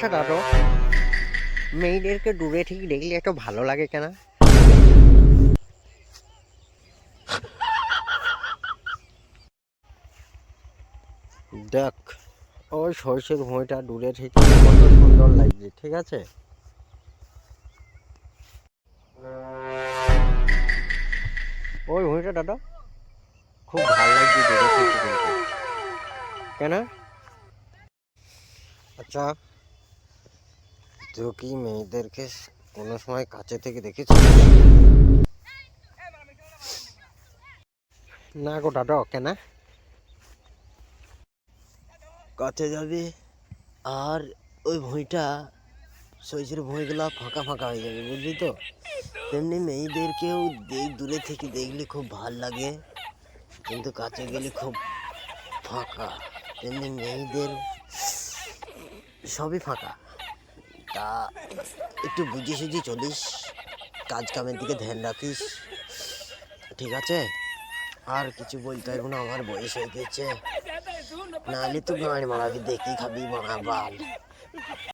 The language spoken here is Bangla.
আচ্ছা দাদু, মেয়েদেরকে দূরে থেকে দেখলে এত ভালো লাগে কেন? দেখ, ওই সরষের ভুঁইটা দূরে থেকে কত সুন্দর লাগছে, ঠিক আছে? ওই ভুঁইটা দাদা খুব ভালো লাগছে দূরে থেকে কিন্তু, কেন? আচ্ছা, তুই কি মেয়েদেরকে কোনো সময় কাছে থেকে দেখেছিস? না গো দাদা, কেন? কাছে যাবে আর ওই ভুঁইটা, সরষের ভুঁইগুলো ফাঁকা ফাঁকা হয়ে যাবে, বুঝলি তো? তেমনি মেয়েদেরকেও দূরে থেকে দেখলে খুব ভাল লাগে, কিন্তু কাছে গেলে খুব ফাঁকা। তেমনি মেয়েদের সবই ফাঁকা। তা একটু বুঝি সুঝি চলিস, কাজ কামের দিকে ধ্যান রাখিস, ঠিক আছে? আর কিছু বলতে পারবো না, আমার বয়স হয়ে গেছে, নাহলে তুই গাঁড় মারাবি, দেখি খাবি বাল।